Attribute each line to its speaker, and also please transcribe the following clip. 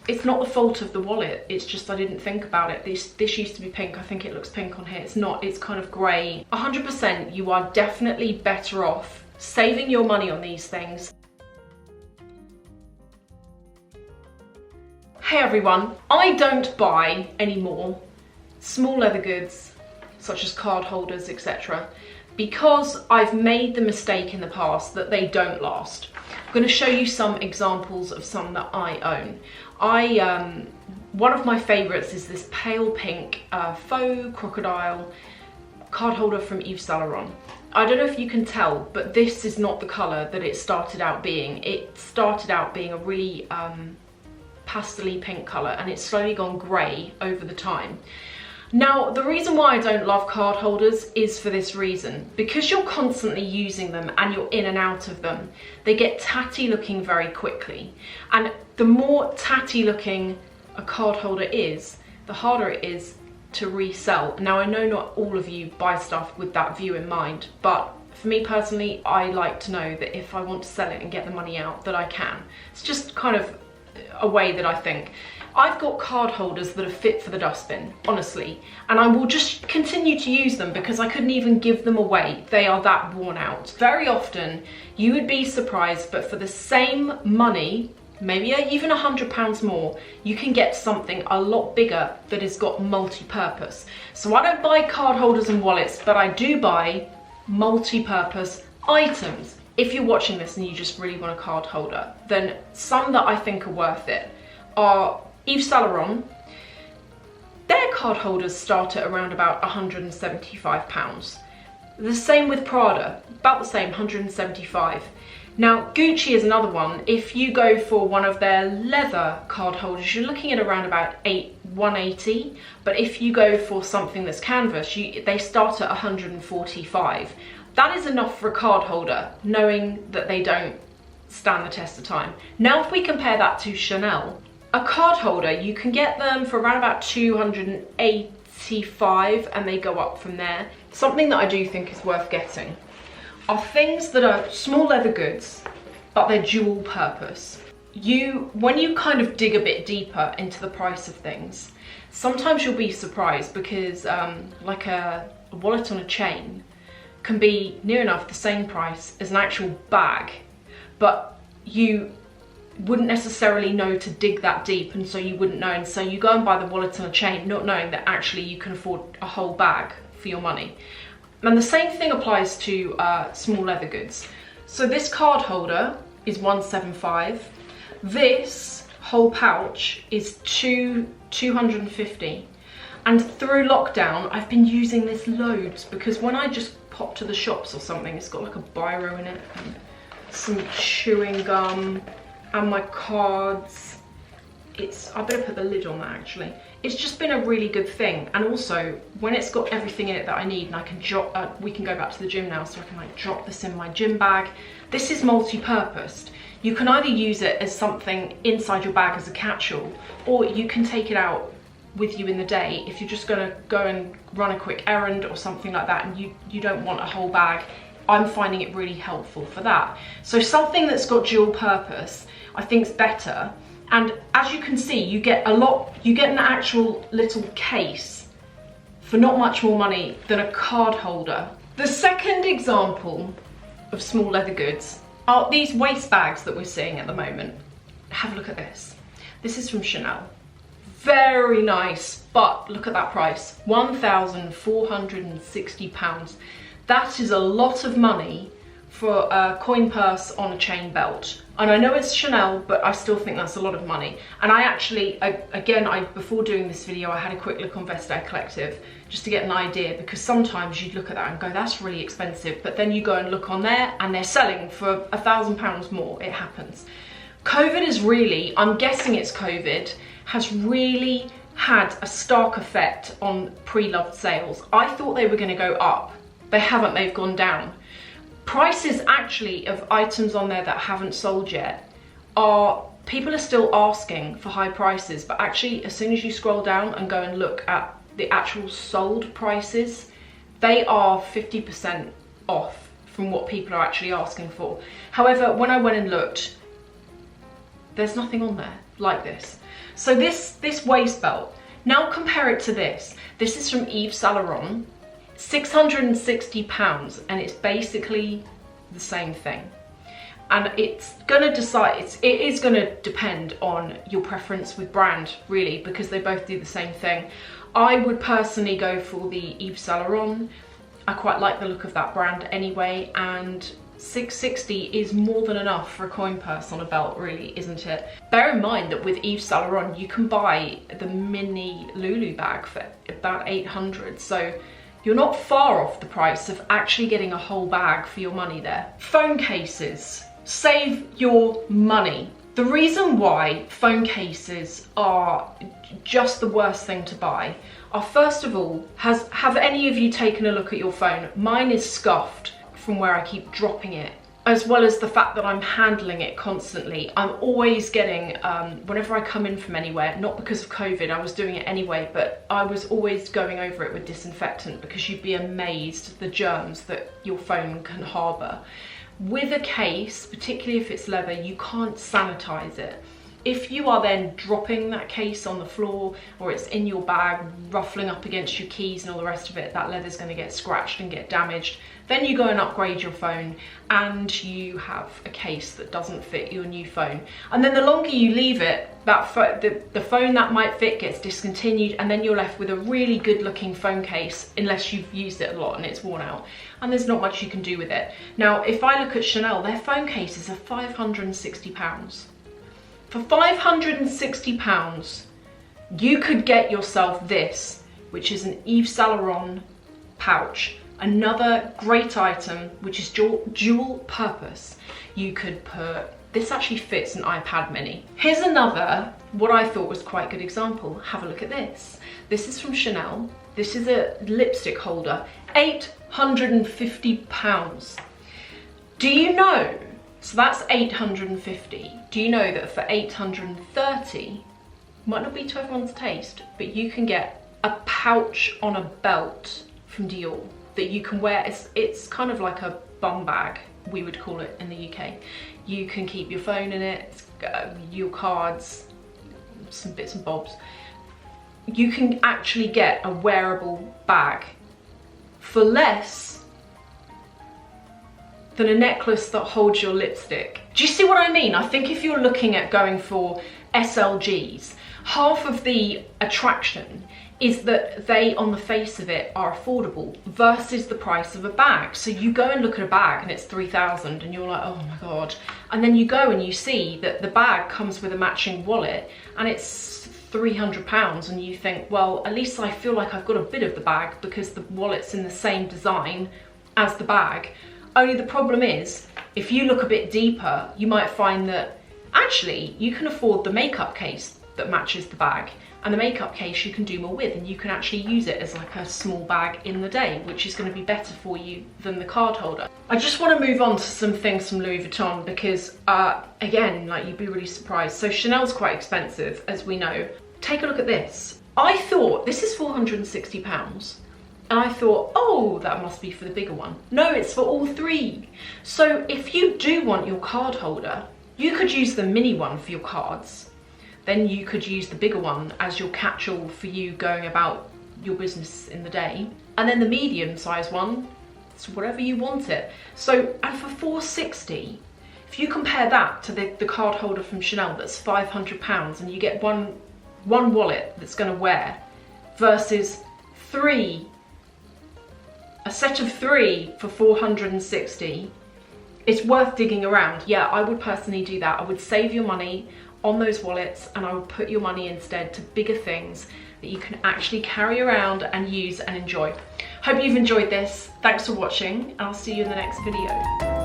Speaker 1: it's not the fault of the wallet, it's just I didn't think about it. This used to be pink. I think it looks pink on here. It's not, it's kind of grey. 100% you are definitely better off saving your money on these things. Hey everyone, I don't buy anymore small leather goods such as card holders, etc. because I've made the mistake in the past that they don't last. I'm going to show you some examples of some that I own. One of my favourites is this pale pink faux crocodile card holder from Yves Saint Laurent. I don't know if you can tell, but this is not the colour that it started out being. It started out being a really pastel-y pink colour, and it's slowly gone grey over the time. Now, the reason why I don't love card holders is for this reason. Because you're constantly using them and you're in and out of them, they get tatty looking very quickly. And the more tatty looking a card holder is, the harder it is to resell. Now, I know not all of you buy stuff with that view in mind, but for me personally, I like to know that if I want to sell it and get the money out, that I can. It's just kind of a way that I think. I've got card holders that are fit for the dustbin, honestly, and I will just continue to use them because I couldn't even give them away. They are that worn out. Very often, you would be surprised, but for the same money, maybe even £100 more, you can get something a lot bigger that has got multi-purpose. So I don't buy card holders and wallets, but I do buy multi-purpose items. If you're watching this and you just really want a card holder, then some that I think are worth it are Yves Saint Laurent. Their card holders start at around about £175. The same with Prada, about the same, 175. Now, Gucci is another one. If you go for one of their leather card holders, you're looking at around about £180. But if you go for something that's canvas, they start at 145. That is enough for a card holder, knowing that they don't stand the test of time. Now, if we compare that to Chanel, a card holder, you can get them for around about 285 and they go up from there. Something that I do think is worth getting are things that are small leather goods, but they're dual purpose. When you kind of dig a bit deeper into the price of things, sometimes you'll be surprised because like a wallet on a chain can be near enough the same price as an actual bag, but you wouldn't necessarily know to dig that deep, and so you wouldn't know, and so you go and buy the wallet on a chain not knowing that actually you can afford a whole bag for your money. And the same thing applies to small leather goods. So this card holder is £175. This whole pouch is £250. And through lockdown, I've been using this loads because when I just pop to the shops or something, it's got like a biro in it, and some chewing gum, and my cards. I better put the lid on that actually. It's just been a really good thing, and also when it's got everything in it that I need, and I can we can go back to the gym now, so I can like drop this in my gym bag. This is multi-purposed. You can either use it as something inside your bag as a catch-all, or you can take it out with you in the day if you're just gonna go and run a quick errand or something like that, and you don't want a whole bag. I'm finding it really helpful for that. So something that's got dual purpose, I think is better. And as you can see, you get an actual little case for not much more money than a card holder. The second example of small leather goods are these waist bags that we're seeing at the moment. Have a look at this. This is from Chanel. Very nice, but look at that price, £1,460. That is a lot of money for a coin purse on a chain belt. And I know it's Chanel, but I still think that's a lot of money. And I actually, before doing this video, I had a quick look on Vestiaire Collective just to get an idea, because sometimes you'd look at that and go, that's really expensive. But then you go and look on there and they're selling for £1,000 more. It happens. COVID is really, I'm guessing it's COVID, has really had a stark effect on pre-loved sales. I thought they were going to go up. They haven't, they've gone down. Prices actually of items on there that haven't sold yet people are still asking for high prices, but actually as soon as you scroll down and go and look at the actual sold prices, they are 50% off from what people are actually asking for. However, when I went and looked, there's nothing on there. like this. So this waist belt, now compare it to this. This is from Yves Saint Laurent, £660, and it's basically the same thing. And it's gonna it is gonna depend on your preference with brand, really, because they both do the same thing. I would personally go for the Yves Saint Laurent. I quite like the look of that brand anyway, and £660 is more than enough for a coin purse on a belt, really, isn't it? Bear in mind that with Yves Saint Laurent, you can buy the mini Lulu bag for about £800, so you're not far off the price of actually getting a whole bag for your money there. Phone cases. Save your money. The reason why phone cases are just the worst thing to buy are, first of all, have any of you taken a look at your phone? Mine is scuffed from where I keep dropping it, as well as the fact that I'm handling it constantly. I'm always getting, whenever I come in from anywhere, not because of COVID, I was doing it anyway, but I was always going over it with disinfectant, because you'd be amazed the germs that your phone can harbour. With a case, particularly if it's leather, you can't sanitize it. If you are then dropping that case on the floor, or it's in your bag, ruffling up against your keys and all the rest of it, that leather's going to get scratched and get damaged. Then you go and upgrade your phone, and you have a case that doesn't fit your new phone. And then the longer you leave it, the phone that might fit gets discontinued, and then you're left with a really good looking phone case, unless you've used it a lot and it's worn out. And there's not much you can do with it. Now, if I look at Chanel, their phone cases are £560. For £560, you could get yourself this, which is an Yves Saint Laurent pouch. Another great item, which is dual purpose. You could put, this actually fits an iPad mini. Here's another, what I thought was quite a good example. Have a look at this. This is from Chanel. This is a lipstick holder, £850. Do you know, so that's £850. Do you know that for £830, might not be to everyone's taste, but you can get a pouch on a belt from Dior that you can wear. It's kind of like a bum bag, we would call it in the UK. You can keep your phone in it, your cards, some bits and bobs. You can actually get a wearable bag for less than a necklace that holds your lipstick. Do you see what I mean? I think if you're looking at going for SLGs, half of the attraction is that they, on the face of it, are affordable versus the price of a bag. So you go and look at a bag and it's 3,000 and you're like, oh my God. And then you go and you see that the bag comes with a matching wallet and it's £300, and you think, well, at least I feel like I've got a bit of the bag because the wallet's in the same design as the bag. Only the problem is, if you look a bit deeper, you might find that actually you can afford the makeup case that matches the bag, and the makeup case you can do more with, and you can actually use it as like a small bag in the day, which is going to be better for you than the card holder. I just want to move on to some things from Louis Vuitton because again, like, you'd be really surprised. So Chanel's quite expensive, as we know. Take a look at this. I thought this is £460. And I thought, oh, that must be for the bigger one. No, it's for all three. So if you do want your card holder, you could use the mini one for your cards. Then you could use the bigger one as your catch-all for you going about your business in the day. And then the medium size one, it's whatever you want it. So, and for £460, if you compare that to the card holder from Chanel that's £500, and you get one wallet that's gonna wear, versus a set of three for £460, it's worth digging around. Yeah, I would personally do that. I would save your money on those wallets and I would put your money instead to bigger things that you can actually carry around and use and enjoy. Hope you've enjoyed this. Thanks for watching, and I'll see you in the next video.